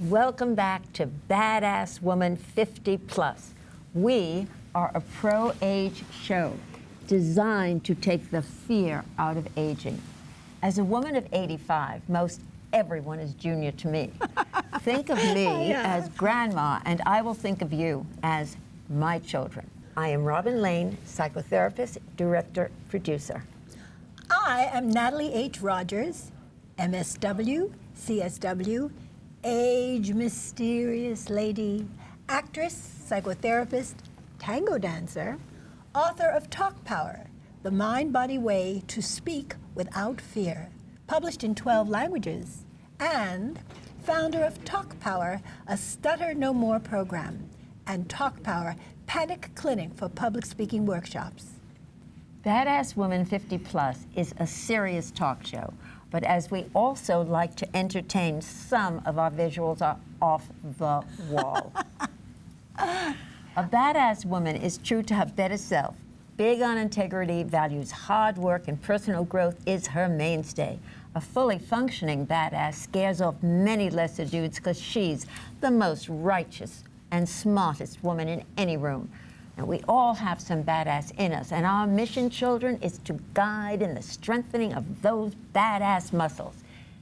Welcome back to Badass Woman 50 Plus. We are a pro-age show designed to take the fear out of aging. As a woman of 85, most everyone is junior to me. Think of me as grandma, and I will think of you as my children. I am Robin Lane, psychotherapist, director, producer. I am Natalie H. Rogers, MSW, CSW, age mysterious lady, actress, psychotherapist, tango dancer, author of Talk Power, The Mind-Body Way to Speak Without Fear, published in 12 languages, and founder of Talk Power, a Stutter No More program, and Talk Power, Panic Clinic for public speaking workshops. Badass Woman 50 Plus is a serious talk show, but as we also like to entertain, some of our visuals are off the wall. A badass woman is true to her better self, big on integrity, values hard work, and personal growth is her mainstay. A fully functioning badass scares off many lesser dudes because she's the most righteous and smartest woman in any room. And we all have some badass in us, and our mission, children, is to guide in the strengthening of those badass muscles.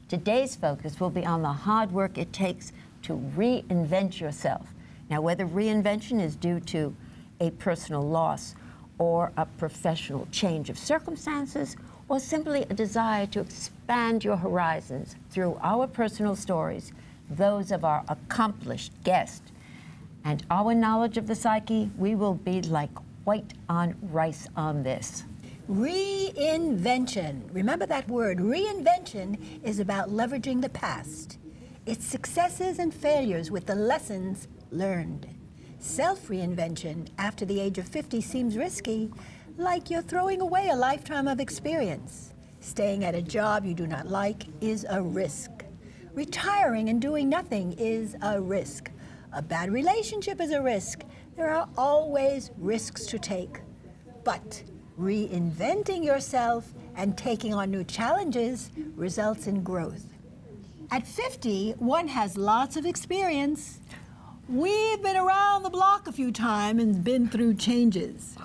Today's focus will be on the hard work it takes to reinvent yourself. Now, whether reinvention is due to a personal loss or a professional change of circumstances, or simply a desire to expand your horizons through our personal stories, those of our accomplished guests, and our knowledge of the psyche, we will be like white on rice on this. Reinvention. Remember that word. Reinvention is about leveraging the past, its successes and failures with the lessons learned. Self-reinvention after the age of 50 seems risky, like you're throwing away a lifetime of experience. Staying at a job you do not like is a risk. Retiring and doing nothing is a risk. A bad relationship is a risk. There are always risks to take. But reinventing yourself and taking on new challenges results in growth. At 50, one has lots of experience. We've been around the block a few times and been through changes.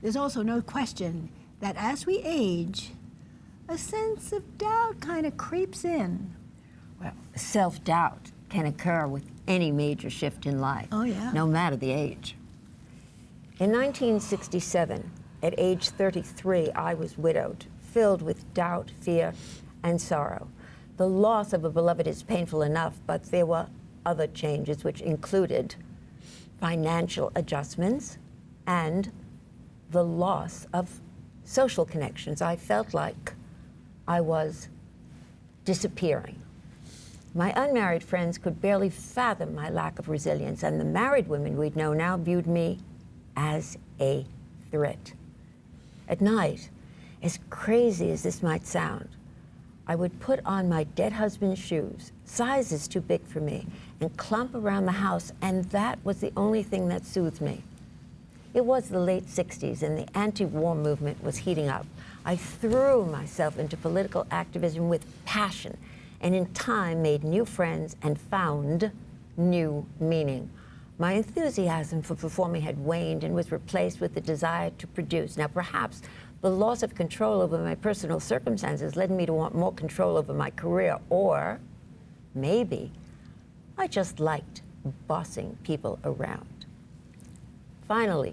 There's also no question that as we age, a sense of doubt kind of creeps in. Well, self-doubt can occur with any major shift in life, no matter the age. In 1967, at age 33, I was widowed, filled with doubt, fear, and sorrow. The loss of a beloved is painful enough, but there were other changes which included financial adjustments and the loss of social connections. I felt like I was disappearing. My unmarried friends could barely fathom my lack of resilience, and the married women we'd know now viewed me as a threat. At night, as crazy as this might sound, I would put on my dead husband's shoes, sizes too big for me, and clump around the house, and that was the only thing that soothed me. It was the late 60s, and the anti-war movement was heating up. I threw myself into political activism with passion, and in time made new friends and found new meaning. My enthusiasm for performing had waned and was replaced with the desire to produce. Now, perhaps the loss of control over my personal circumstances led me to want more control over my career, or maybe I just liked bossing people around. Finally,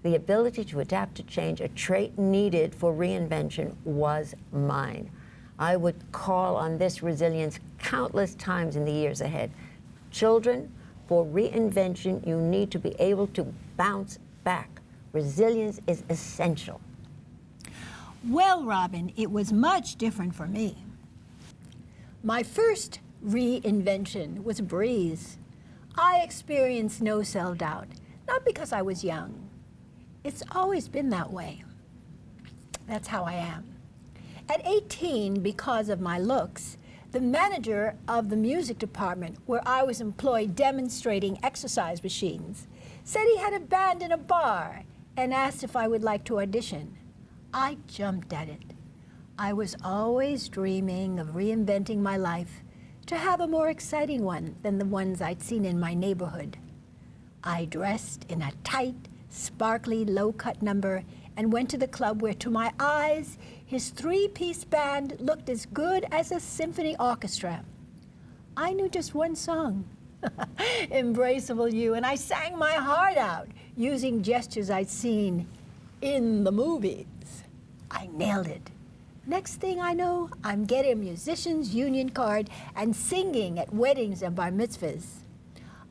the ability to adapt to change, a trait needed for reinvention, was mine. I would call on this resilience countless times in the years ahead. Children, for reinvention, you need to be able to bounce back. Resilience is essential. Well, Robin, it was much different for me. My first reinvention was a breeze. I experienced no self-doubt, not because I was young. It's always been that way. That's how I am. At 18, because of my looks, the manager of the music department where I was employed demonstrating exercise machines said he had a band in a bar and asked if I would like to audition. I jumped at it. I was always dreaming of reinventing my life to have a more exciting one than the ones I'd seen in my neighborhood. I dressed in a tight, sparkly, low-cut number and went to the club where, to my eyes, his three-piece band looked as good as a symphony orchestra. I knew just one song, Embraceable You, and I sang my heart out using gestures I'd seen in the movies. I nailed it. Next thing I know, I'm getting a musician's union card and singing at weddings and bar mitzvahs.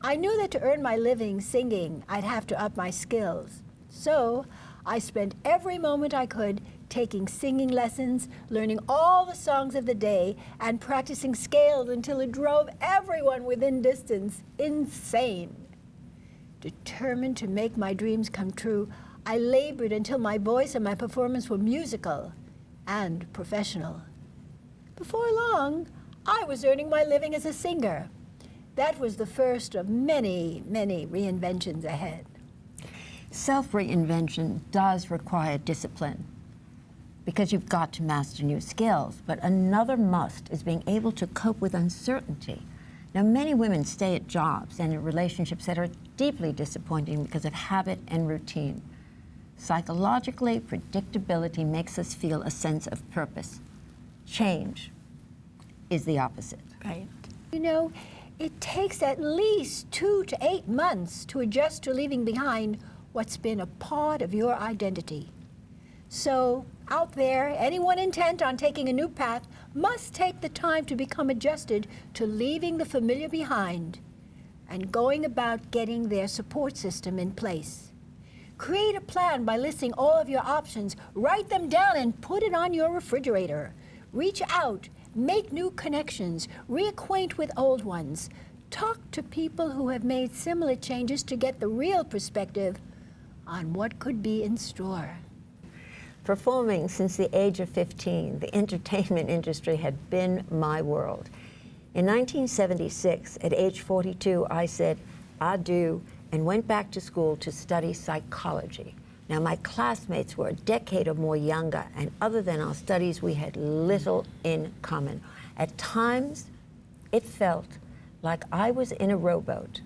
I knew that to earn my living singing, I'd have to up my skills. So I spent every moment I could taking singing lessons, learning all the songs of the day, and practicing scales until it drove everyone within distance insane. Determined to make my dreams come true, I labored until my voice and my performance were musical and professional. Before long, I was earning my living as a singer. That was the first of many, many reinventions ahead. Self-reinvention does require discipline because you've got to master new skills, but another must is being able to cope with uncertainty. Now, many women stay at jobs and in relationships that are deeply disappointing because of habit and routine. Psychologically, predictability makes us feel a sense of purpose. Change is the opposite. Right. You know, it takes at least 2 to 8 months to adjust to leaving behind what's been a part of your identity. So, out there, anyone intent on taking a new path must take the time to become adjusted to leaving the familiar behind and going about getting their support system in place. Create a plan by listing all of your options, write them down and put it on your refrigerator. Reach out, make new connections, reacquaint with old ones. Talk to people who have made similar changes to get the real perspective on what could be in store. Performing since the age of 15, the entertainment industry had been my world. In 1976, at age 42, I said adieu and went back to school to study psychology. Now, my classmates were a decade or more younger, and other than our studies, we had little in common. At times, it felt like I was in a rowboat,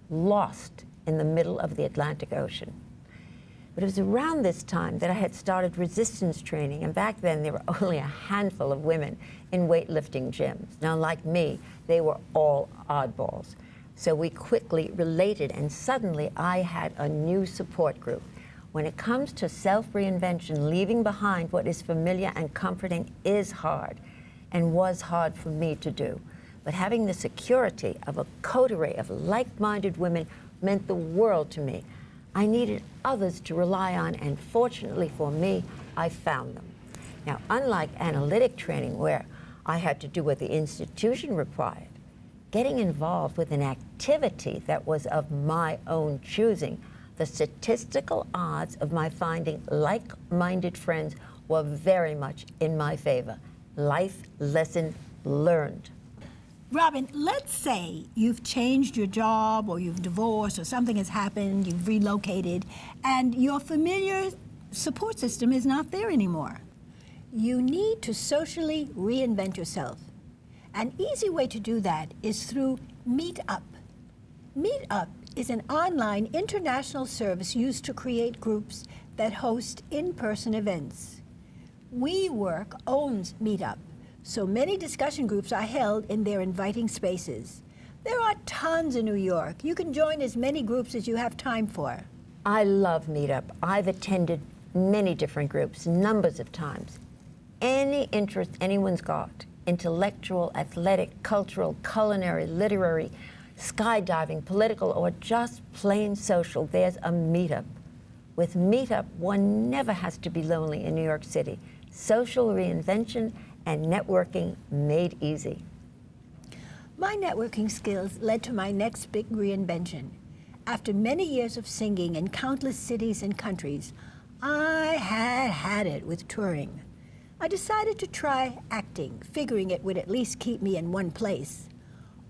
lost in the middle of the Atlantic Ocean. But it was around this time that I had started resistance training, and back then there were only a handful of women in weightlifting gyms. Now, like me, they were all oddballs. So we quickly related, and suddenly I had a new support group. When it comes to self-reinvention, leaving behind what is familiar and comforting is hard, and was hard for me to do. But having the security of a coterie of like-minded women meant the world to me. I needed others to rely on, and fortunately for me, I found them. Now, unlike analytic training, where I had to do what the institution required, getting involved with an activity that was of my own choosing, the statistical odds of my finding like-minded friends were very much in my favor. Life lesson learned. Robin, let's say you've changed your job or you've divorced or something has happened, you've relocated, and your familiar support system is not there anymore. You need to socially reinvent yourself. An easy way to do that is through Meetup. Meetup is an online international service used to create groups that host in-person events. WeWork owns Meetup, so many discussion groups are held in their inviting spaces. There are tons in New York. You can join as many groups as you have time for. I love Meetup. I've attended many different groups, numbers of times. Any interest anyone's got, intellectual, athletic, cultural, culinary, literary, skydiving, political, or just plain social, there's a Meetup. With Meetup, one never has to be lonely in New York City. Social reinvention and networking made easy. My networking skills led to my next big reinvention. After many years of singing in countless cities and countries, I had it with touring. I decided to try acting, figuring it would at least keep me in one place.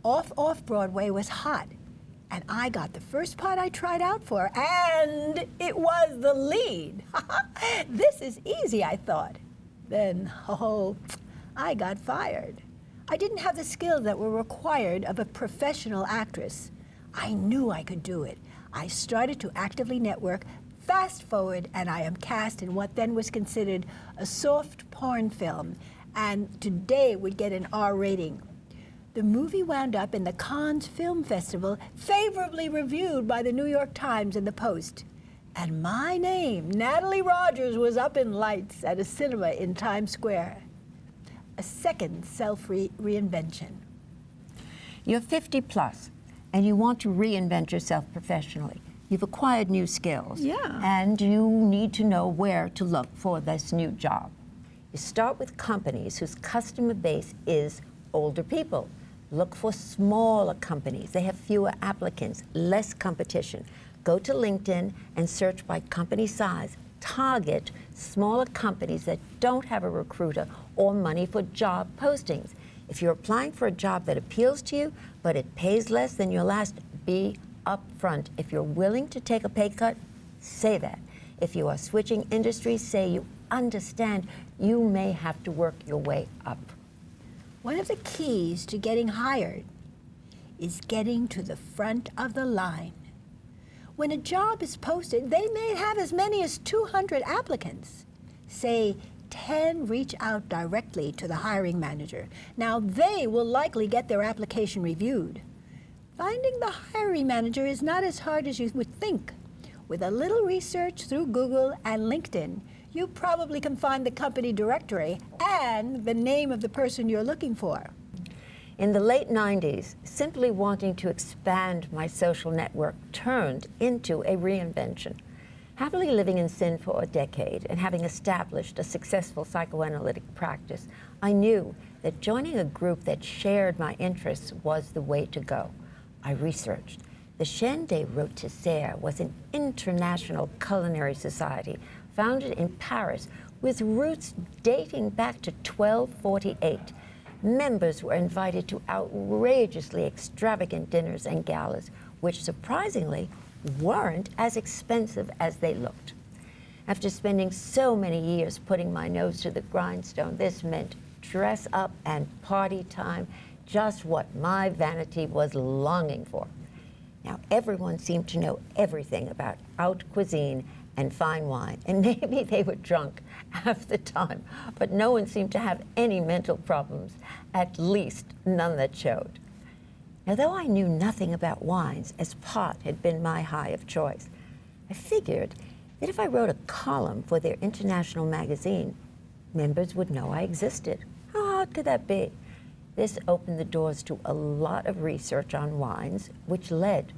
Off-Broadway was hot, and I got the first part I tried out for, and it was the lead. This is easy, I thought. Then, I got fired. I didn't have the skills that were required of a professional actress. I knew I could do it. I started to actively network. Fast forward, and I am cast in what then was considered a soft porn film, and today would get an R rating. The movie wound up in the Cannes Film Festival, favorably reviewed by the New York Times and the Post. And my name, Natalie Rogers, was up in lights at a cinema in Times Square. A second self-reinvention. You're 50 plus, and you want to reinvent yourself professionally. You've acquired new skills. Yeah. And you need to know where to look for this new job. You start with companies whose customer base is older people. Look for smaller companies. They have fewer applicants, less competition. Go to LinkedIn and search by company size. Target smaller companies that don't have a recruiter or money for job postings. If you're applying for a job that appeals to you, but it pays less than your last, be upfront. If you're willing to take a pay cut, say that. If you are switching industries, say you understand you may have to work your way up. One of the keys to getting hired is getting to the front of the line. When a job is posted, they may have as many as 200 applicants. Say 10 reach out directly to the hiring manager. Now they will likely get their application reviewed. Finding the hiring manager is not as hard as you would think. With a little research through Google and LinkedIn, you probably can find the company directory and the name of the person you're looking for. In the late 90s, simply wanting to expand my social network turned into a reinvention. Happily living in sin for a decade and having established a successful psychoanalytic practice, I knew that joining a group that shared my interests was the way to go. I researched. The Chaîne des Rôtisseurs was an international culinary society founded in Paris with roots dating back to 1248. Members were invited to outrageously extravagant dinners and galas, which surprisingly weren't as expensive as they looked. After spending so many years putting my nose to the grindstone, this meant dress up and party time, just what my vanity was longing for. Now, everyone seemed to know everything about haute cuisine and fine wine, and maybe they were drunk half the time, but no one seemed to have any mental problems, at least none that showed. Now, though I knew nothing about wines, as pot had been my high of choice, I figured that if I wrote a column for their international magazine, members would know I existed. How hard could that be? This opened the doors to a lot of research on wines, which led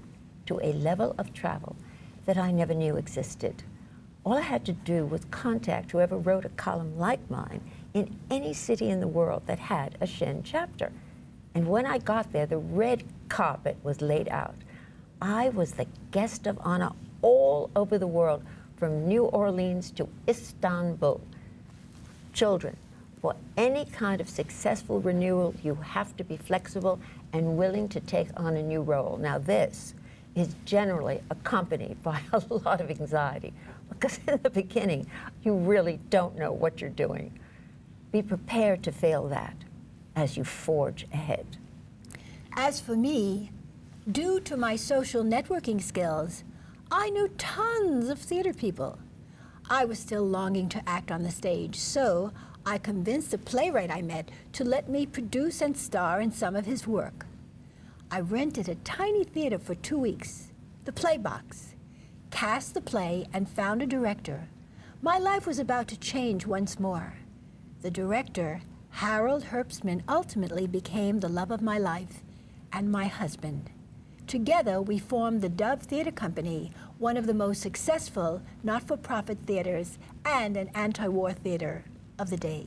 to a level of travel that I never knew existed. All I had to do was contact whoever wrote a column like mine in any city in the world that had a Chaîne chapter. And when I got there, the red carpet was laid out. I was the guest of honor all over the world, from New Orleans to Istanbul. Children, for any kind of successful renewal, you have to be flexible and willing to take on a new role. Now, this is generally accompanied by a lot of anxiety, because in the beginning, you really don't know what you're doing. Be prepared to fail that as you forge ahead. As for me, due to my social networking skills, I knew tons of theater people. I was still longing to act on the stage, so I convinced a playwright I met to let me produce and star in some of his work. I rented a tiny theater for 2 weeks, the Playbox, cast the play, and found a director. My life was about to change once more. The director, Harold Herbstman, ultimately became the love of my life and my husband. Together, we formed the Dove Theater Company, one of the most successful not-for-profit theaters and an anti-war theater of the day.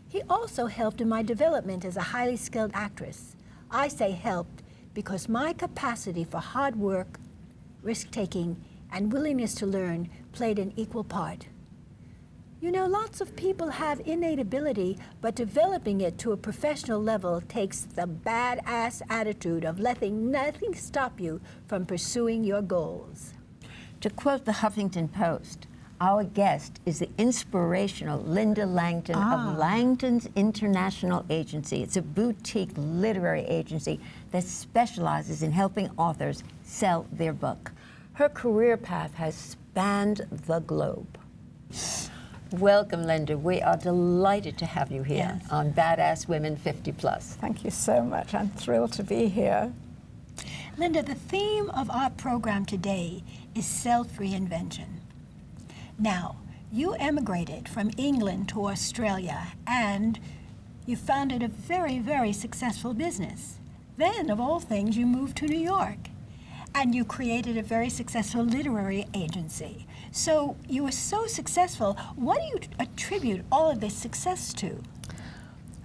He also helped in my development as a highly skilled actress. I say helped because my capacity for hard work, risk-taking, and willingness to learn played an equal part. You know, lots of people have innate ability, but developing it to a professional level takes the badass attitude of letting nothing stop you from pursuing your goals. To quote the Huffington Post, Our guest is the inspirational Linda Langton of Langton's International Agency. It's a boutique literary agency that specializes in helping authors sell their book. Her career path has spanned the globe. Welcome, Linda. We are delighted to have you here on Badass Women 50 Plus. Thank you so much. I'm thrilled to be here. Linda, the theme of our program today is self-reinvention. Now, you emigrated from England to Australia, and you founded a very, very successful business. Then, of all things, you moved to New York, and you created a very successful literary agency. So you were so successful. What do you attribute all of this success to?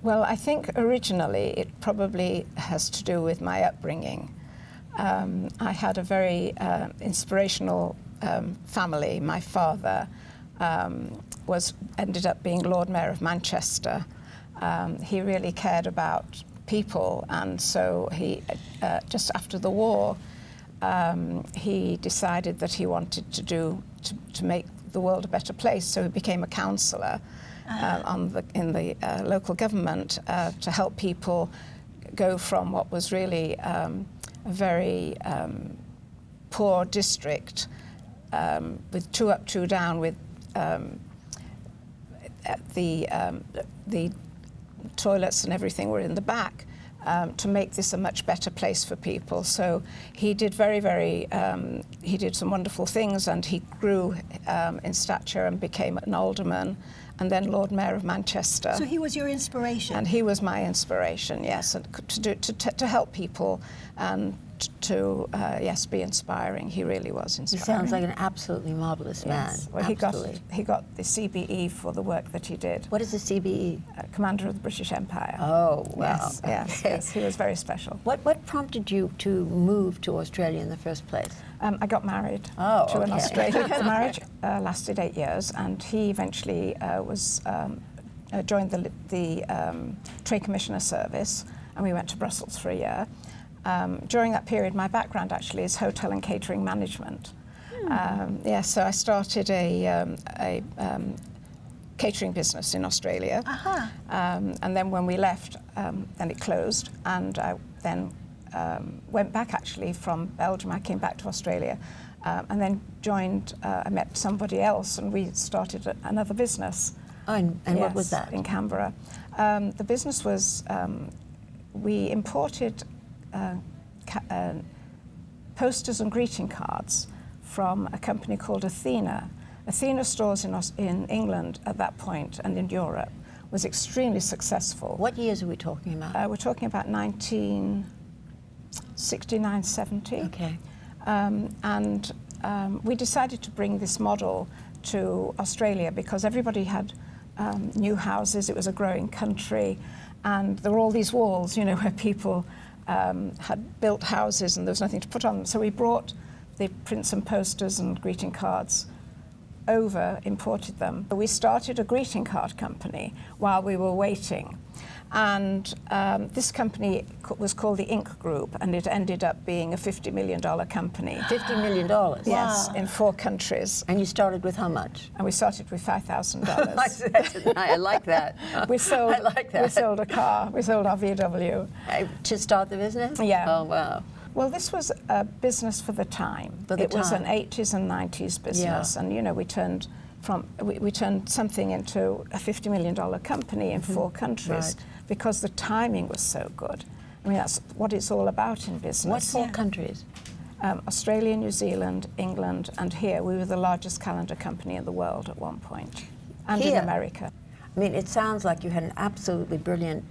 Well, I think originally it probably has to do with my upbringing. I had a very inspirational family. My father ended up being Lord Mayor of Manchester. He really cared about people, and so he just after the war he decided that he wanted to make the world a better place. So he became a councillor in the local government to help people go from what was really a very poor district with two up, two down, with the toilets and everything were in the back, to make this a much better place for people. So he did he did some wonderful things, and he grew in stature and became an alderman and then Lord Mayor of Manchester. So he was your inspiration? And he was my inspiration, yes, and to help people and to be inspiring. He really was inspiring. He sounds like an absolutely marvelous man. Well, he got the CBE for the work that he did. What is the CBE? Commander of the British Empire. Oh, wow. Yes, he was very special. What prompted you to move to Australia in the first place? I got married to an Australian. The marriage lasted 8 years, and he eventually joined the Trade Commissioner Service, and we went to Brussels for a year. During that period, my background actually is hotel and catering management. So I started a catering business in Australia, and then when we left, then it closed, and I then went back actually from Belgium. I came back to Australia, and then I met somebody else, and we started another business. Oh, and what was that? In Canberra. The business was, we imported posters and greeting cards from a company called Athena. Athena stores in England at that point and in Europe was extremely successful. What years are we talking about? We're talking about 1969, 70. Okay. And we decided to bring this model to Australia because everybody had new houses. It was a growing country, and there were all these walls, where people had built houses and there was nothing to put on them. So we brought the prints and posters and greeting cards over, imported them. We started a greeting card company while we were waiting. And this company was called the Inc. Group, and it ended up being a $50 million company. $50 million? Yes, Wow. In 4 countries. And you started with how much? And we started with $5,000. I like that. We sold, I like that. We sold a car. We sold our VW. To start the business? Yeah. Oh, wow. Well, this was a business for the time. It was an 80s and 90s business, and we turned something into a $50 million company in 4 countries because the timing was so good. I mean, that's what it's all about in business. What 4 countries? Australia, New Zealand, England, and here. We were the largest calendar company in the world at one point, and in America. I mean, it sounds like you had an absolutely brilliant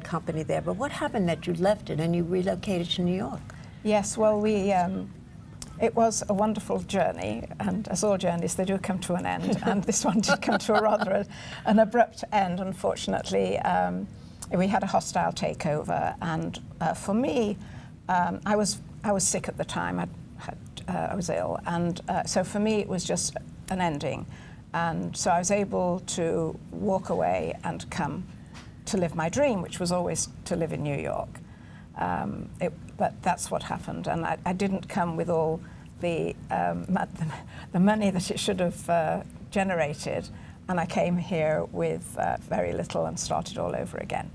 company there, but what happened that you left it and you relocated to New York? Yes, well, it was a wonderful journey, and as all journeys, they do come to an end, and this one did come to a rather an abrupt end, unfortunately. We had a hostile takeover, and for me, I was sick at the time. I was ill, and so for me, it was just an ending. And so I was able to walk away and come to live my dream, which was always to live in New York. But that's what happened, and I didn't come with all the money that it should have generated, and I came here with very little and started all over again.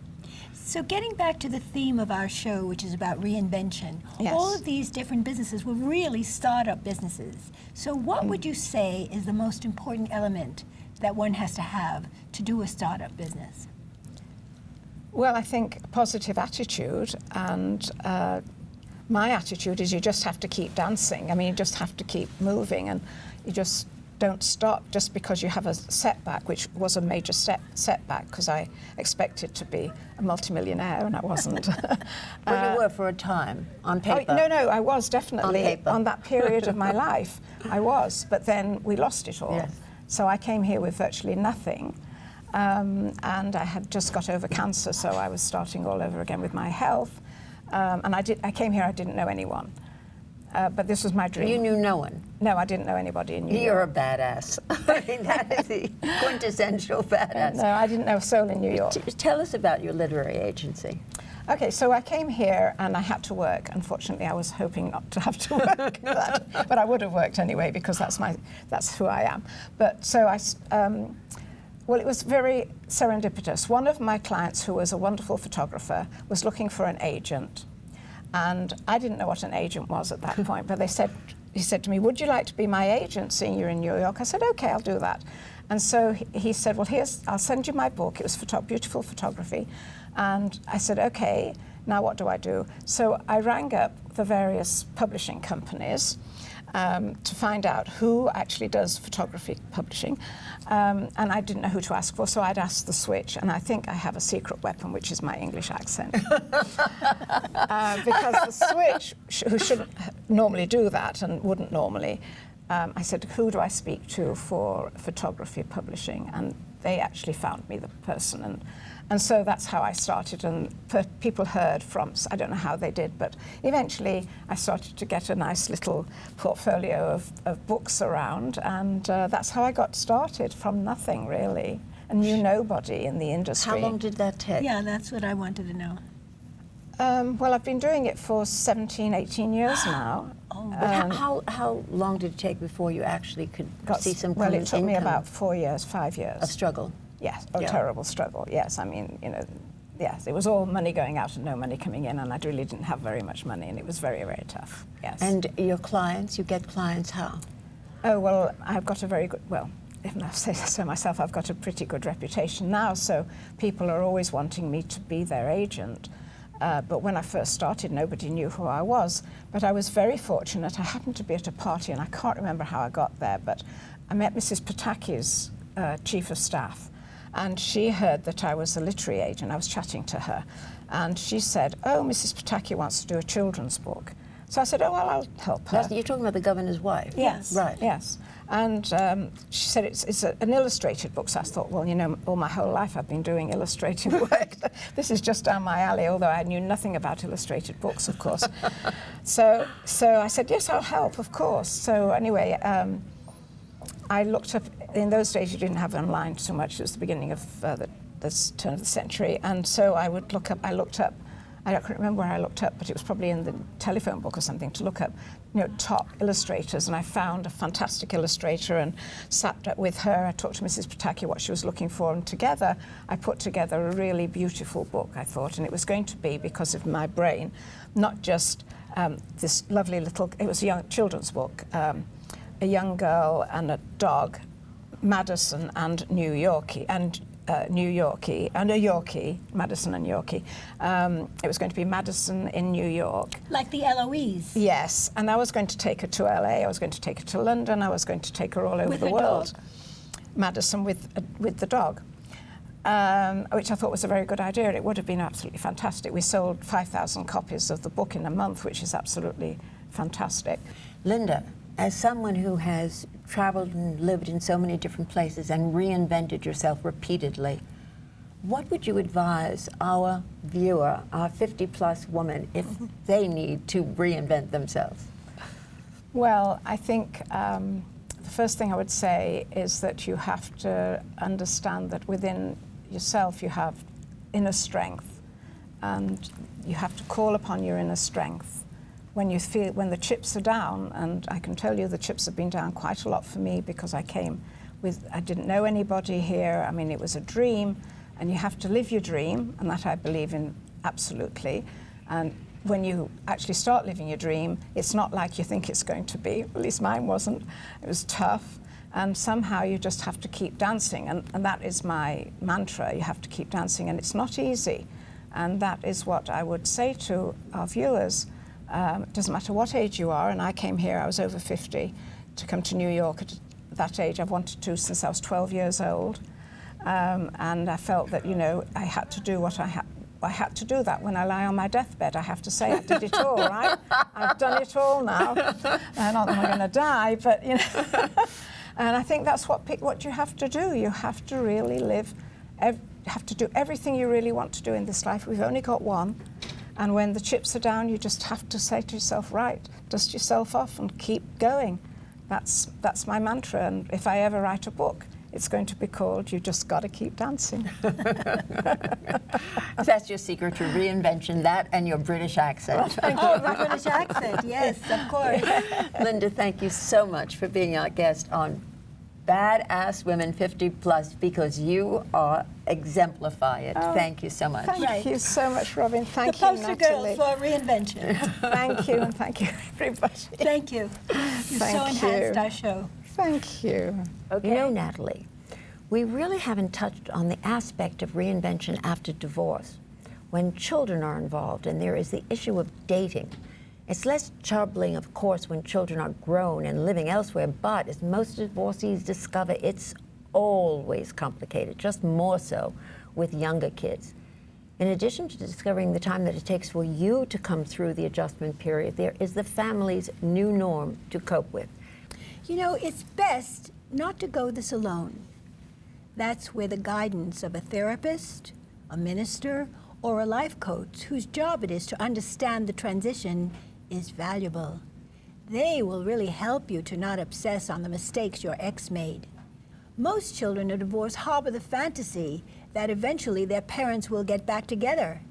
So getting back to the theme of our show, which is about reinvention, Yes. all of these different businesses were really startup businesses. So what would you say is the most important element that one has to have to do a startup business? Well, I think a positive attitude, and my attitude is you just have to keep dancing. I mean, you just have to keep moving, and you just don't stop just because you have a setback, which was a major setback because I expected to be a multimillionaire and I wasn't. But you were for a time, on paper. Oh, no, I was definitely On that period of my life. I was, but then we lost it all. Yes. So I came here with virtually nothing. And I had just got over cancer, so I was starting all over again with my health. And I came here, I didn't know anyone. But this was my dream. You knew no one? No, I didn't know anybody in New York. You're a badass. I mean, that is the quintessential badass. No, I didn't know a soul in New York. Tell us about your literary agency. Okay, so I came here and I had to work. Unfortunately, I was hoping not to have to work, but I would have worked anyway because that's who I am. But so well, it was very serendipitous. One of my clients, who was a wonderful photographer, was looking for an agent. And I didn't know what an agent was at that point, but he said to me, would you like to be my agent, seeing you're in New York? I said, okay, I'll do that. And so he said, well, I'll send you my book. It was beautiful photography. And I said, okay, now what do I do? So I rang up the various publishing companies to find out who actually does photography publishing. And I didn't know who to ask for, so I'd asked the switch, and I think I have a secret weapon, which is my English accent. Because the switch, who shouldn't normally do that and wouldn't normally, I said, who do I speak to for photography publishing? And they actually found me the person. And so that's how I started, and people heard from, I don't know how they did, but eventually I started to get a nice little portfolio of books around, and that's how I got started, from nothing really, and knew nobody in the industry. How long did that take? Yeah, that's what I wanted to know. Well, I've been doing it for 17, 18 years now. But how long did it take before you actually could see some kind Well, of it took me income about 4 years, 5 years. of struggle? Yes, Yeah. terrible struggle, yes. I mean, yes, it was all money going out and no money coming in, and I really didn't have very much money, and it was very, very tough, yes. And your clients, you get clients how? Oh, well, I've got a very good, well, if I say so myself, I've got a pretty good reputation now, so people are always wanting me to be their agent. But when I first started, nobody knew who I was. But I was very fortunate. I happened to be at a party, and I can't remember how I got there, but I met Mrs. Pataki's chief of staff. And she heard that I was a literary agent. I was chatting to her. And she said, oh, Mrs. Pataki wants to do a children's book. So I said, oh, well, I'll help her. You're talking about the governor's wife? Yes. Right. Yes. And she said it's an illustrated book. So I thought, well, all my whole life I've been doing illustrated work. This is just down my alley, although I knew nothing about illustrated books, of course. So I said, yes, I'll help, of course. So anyway, I looked up. In those days, you didn't have online so much. It was the beginning of the turn of the century. And so I looked up, I don't remember where I looked up, but it was probably in the telephone book or something, to look up, top illustrators. And I found a fantastic illustrator and sat with her. I talked to Mrs. Pataki what she was looking for, and together I put together a really beautiful book, I thought. And it was going to be, because of my brain, not just this lovely little, it was a young children's book, a young girl and a dog, Madison and New Yorkie, and a Yorkie, Madison and Yorkie. It was going to be Madison in New York. Like the LOEs? Yes, and I was going to take her to LA, I was going to take her to London, I was going to take her all over With the her world. dog. Madison with the dog, which I thought was a very good idea. It would have been absolutely fantastic. We sold 5,000 copies of the book in a month, which is absolutely fantastic. Linda, as someone who has traveled and lived in so many different places and reinvented yourself repeatedly, what would you advise our viewer, our 50-plus woman, if they need to reinvent themselves? Well, I think the first thing I would say is that you have to understand that within yourself you have inner strength, and you have to call upon your inner strength when the chips are down, and I can tell you the chips have been down quite a lot for me because I didn't know anybody here. I mean, it was a dream, and you have to live your dream, and that I believe in absolutely. And when you actually start living your dream, it's not like you think it's going to be. At least mine wasn't. It was tough. And somehow you just have to keep dancing. And that is my mantra. You have to keep dancing. And it's not easy. And that is what I would say to our viewers. It doesn't matter what age you are. And I came here, I was over 50, to come to New York at that age. I've wanted to since I was 12 years old. And I felt that, I had to do what I had to do that when I lie on my deathbed. I have to say I did it all, right? I've done it all now. Not that I'm going to die, but, And I think that's what you have to do. You have to really live, have to do everything you really want to do in this life. We've only got one. And when the chips are down, you just have to say to yourself, right, dust yourself off and keep going. That's my mantra. And if I ever write a book, it's going to be called You Just Gotta Keep Dancing. That's your secret to reinvention, that and your British accent. Oh, the British accent, yes, of course. Linda, thank you so much for being our guest on Badass Women 50 Plus, because you exemplify it. Oh, thank you so much. Thank you so much, Robin. Thank you, you, Natalie. The poster girl for reinvention. Thank you, and thank you, everybody. Thank you. You so enhanced our show. Thank you. Okay. Natalie, we really haven't touched on the aspect of reinvention after divorce, when children are involved and there is the issue of dating. It's less troubling, of course, when children are grown and living elsewhere, but as most divorcees discover, it's always complicated, just more so with younger kids. In addition to discovering the time that it takes for you to come through the adjustment period, there is the family's new norm to cope with. It's best not to go this alone. That's where the guidance of a therapist, a minister, or a life coach whose job it is to understand the transition is valuable. They will really help you to not obsess on the mistakes your ex made. Most children of divorce harbor the fantasy that eventually their parents will get back together.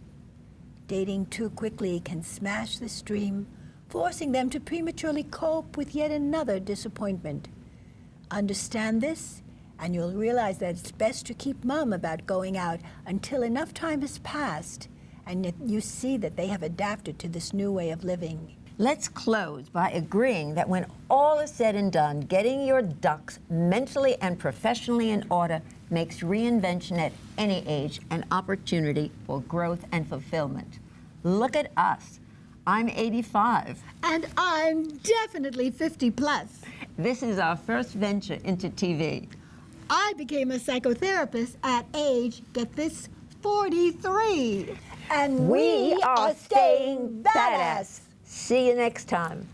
Dating too quickly can smash this dream, forcing them to prematurely cope with yet another disappointment. Understand this, and you'll realize that it's best to keep mum about going out until enough time has passed and you see that they have adapted to this new way of living. Let's close by agreeing that when all is said and done, getting your ducks mentally and professionally in order makes reinvention at any age an opportunity for growth and fulfillment. Look at us. I'm 85. And I'm definitely 50 plus. This is our first venture into TV. I became a psychotherapist at age, get this, 43. And we are staying badass. See you next time.